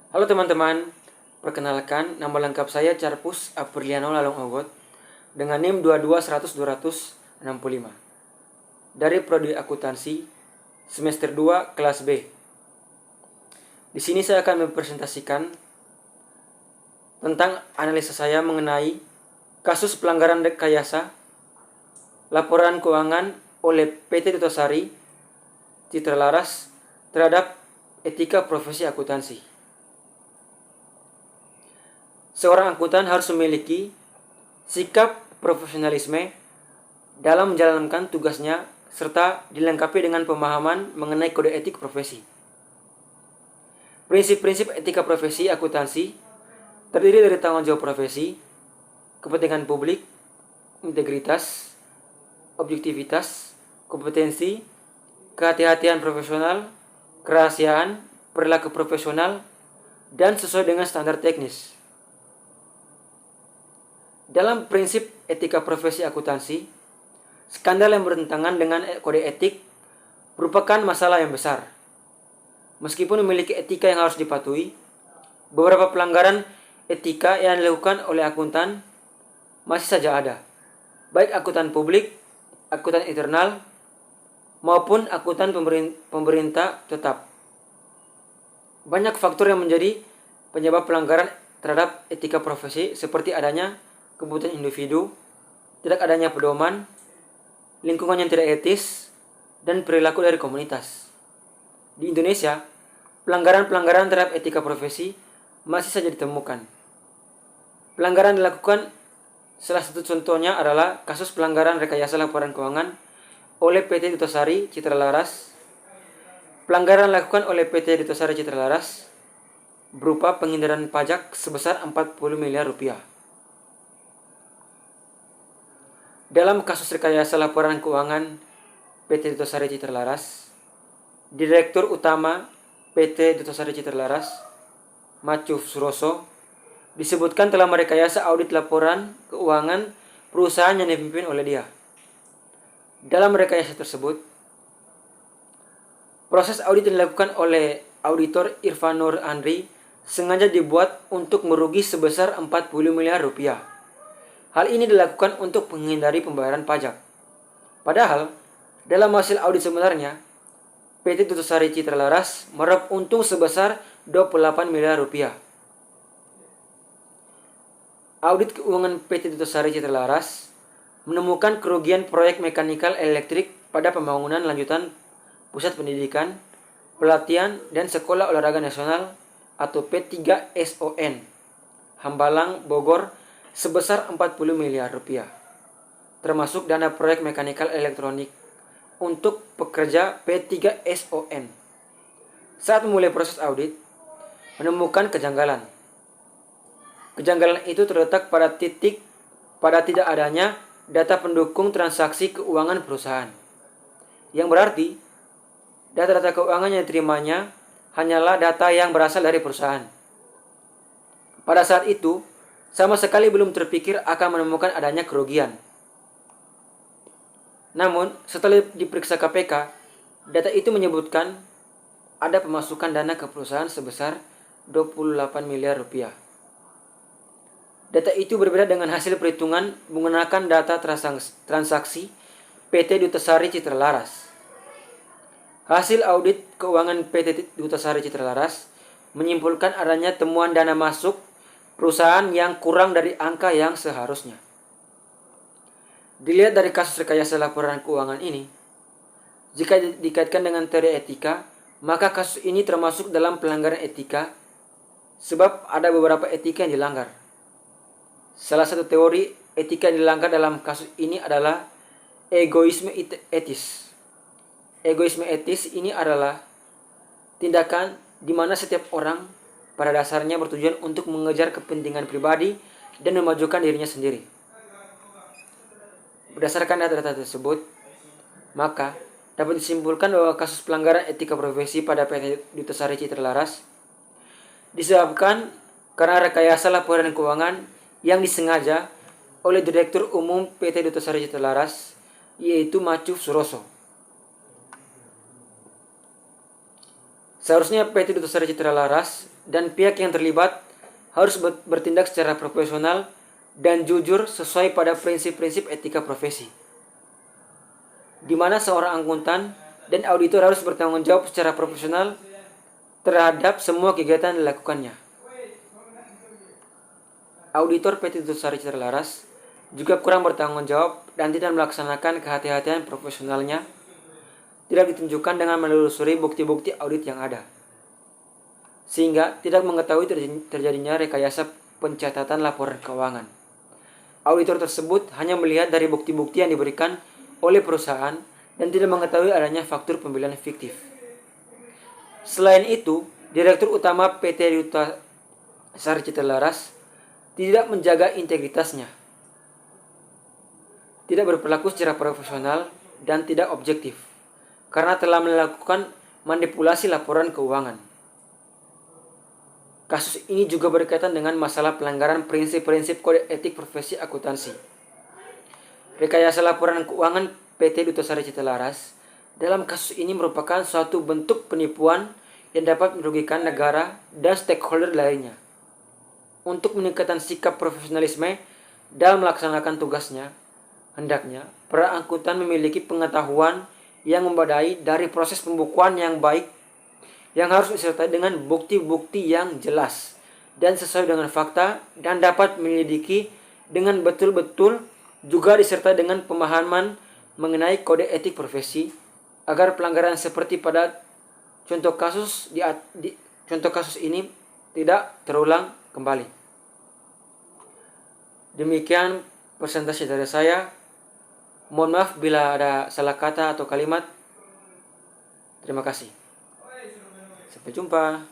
Halo teman-teman, perkenalkan nama lengkap saya Carpus Apriliano Lalong Ogot dengan NIM 22100-265 dari Prodi Akuntansi semester 2 kelas B. Di sini saya akan mempresentasikan tentang analisa saya mengenai kasus pelanggaran rekayasa laporan keuangan oleh PT Dutasari Citra Laras terhadap etika profesi akuntansi. Seorang akuntan harus memiliki sikap profesionalisme dalam menjalankan tugasnya serta dilengkapi dengan pemahaman mengenai kode etik profesi. Prinsip-prinsip etika profesi akuntansi terdiri dari tanggung jawab profesi, kepentingan publik, integritas, objektivitas, kompetensi, kehati-hatian profesional, kerahasiaan, perilaku profesional, dan sesuai dengan standar teknis. Dalam prinsip etika profesi akuntansi, skandal yang bertentangan dengan kode etik merupakan masalah yang besar. Meskipun memiliki etika yang harus dipatuhi, beberapa pelanggaran etika yang dilakukan oleh akuntan masih saja ada, baik akuntan publik, akuntan internal, maupun akuntan pemerintah tetap. Banyak faktor yang menjadi penyebab pelanggaran terhadap etika profesi seperti adanya kebutuhan individu, tidak adanya pedoman, lingkungan yang tidak etis, dan perilaku dari komunitas. Di Indonesia, pelanggaran-pelanggaran terhadap etika profesi masih saja ditemukan. Pelanggaran dilakukan, salah satu contohnya adalah kasus pelanggaran rekayasa laporan keuangan oleh PT Dutasari Citra Laras. Pelanggaran dilakukan oleh PT Dutasari Citra Laras berupa penghindaran pajak sebesar 40 miliar rupiah. Dalam kasus rekayasa laporan keuangan PT Dutasari Citra Laras, Direktur Utama PT Dutasari Citra Laras, Macuf Suroso, disebutkan telah merekayasa audit laporan keuangan perusahaan yang dipimpin oleh dia. Dalam rekayasa tersebut, proses audit yang dilakukan oleh auditor Irfan Nur Andri sengaja dibuat untuk merugi sebesar 40 miliar rupiah. Hal ini dilakukan untuk menghindari pembayaran pajak. Padahal, dalam hasil audit sebenarnya, PT Dutasari Citra Laras meraup untung sebesar 28 miliar rupiah. Audit keuangan PT Dutasari Citra Laras menemukan kerugian proyek mekanikal elektrik pada pembangunan lanjutan Pusat Pendidikan, Pelatihan, dan Sekolah Olahraga Nasional atau P3SON, Hambalang, Bogor, sebesar 40 miliar rupiah, termasuk dana proyek mekanikal elektronik untuk pekerja P3SON. Saat memulai proses audit, menemukan kejanggalan. Kejanggalan itu terletak pada tidak adanya data pendukung transaksi keuangan perusahaan. Yang berarti, data-data keuangan yang diterimanya hanyalah data yang berasal dari perusahaan. Pada saat itu, sama sekali belum terpikir akan menemukan adanya kerugian. Namun, setelah diperiksa KPK, data itu menyebutkan ada pemasukan dana ke perusahaan sebesar 28 miliar rupiah. Data itu berbeda dengan hasil perhitungan menggunakan data transaksi PT Dutasari Citra Laras. Hasil audit keuangan PT Dutasari Citra Laras menyimpulkan adanya temuan dana masuk perusahaan yang kurang dari angka yang seharusnya. Dilihat dari kasus rekayasa laporan keuangan ini, jika dikaitkan dengan teori etika, maka kasus ini termasuk dalam pelanggaran etika sebab ada beberapa etika yang dilanggar. Salah satu teori etika yang dilanggar dalam kasus ini adalah egoisme etis. Egoisme etis ini adalah tindakan di mana setiap orang pada dasarnya bertujuan untuk mengejar kepentingan pribadi dan memajukan dirinya sendiri. Berdasarkan data-data tersebut, maka dapat disimpulkan bahwa kasus pelanggaran etika profesi pada PT Dutasari Citra Laras disebabkan karena rekayasa laporan keuangan yang disengaja oleh Direktur Umum PT Dutasari Citra Laras, yaitu Macuf Suroso. Seharusnya PT Duta Sari Citra Laras dan pihak yang terlibat harus bertindak secara profesional dan jujur sesuai pada prinsip-prinsip etika profesi, di mana seorang akuntan dan auditor harus bertanggung jawab secara profesional terhadap semua kegiatan yang dilakukannya. Auditor PT Duta Sari Citra Laras juga kurang bertanggung jawab dan tidak melaksanakan kehati-hatian profesionalnya, tidak ditunjukkan dengan menelusuri bukti-bukti audit yang ada, sehingga tidak mengetahui terjadinya rekayasa pencatatan laporan keuangan. Auditor tersebut hanya melihat dari bukti-bukti yang diberikan oleh perusahaan dan tidak mengetahui adanya faktur pembelian fiktif. Selain itu, Direktur Utama PT Duta Sari Citra Laras tidak menjaga integritasnya, tidak berperilaku secara profesional dan tidak objektif karena telah melakukan manipulasi laporan keuangan. Kasus ini juga berkaitan dengan masalah pelanggaran prinsip-prinsip kode etik profesi akuntansi. Rekayasa laporan keuangan PT Duta Sari Citra Laras dalam kasus ini merupakan suatu bentuk penipuan yang dapat merugikan negara dan stakeholder lainnya. Untuk meningkatkan sikap profesionalisme dalam melaksanakan tugasnya, hendaknya para akuntan memiliki pengetahuan yang memadai dari proses pembukuan yang baik, yang harus disertai dengan bukti-bukti yang jelas dan sesuai dengan fakta dan dapat menyelidiki dengan betul-betul, juga disertai dengan pemahaman mengenai kode etik profesi agar pelanggaran seperti pada contoh kasus ini tidak terulang kembali. Demikian presentasi dari saya. Mohon maaf bila ada salah kata atau kalimat. Terima kasih. Sampai jumpa.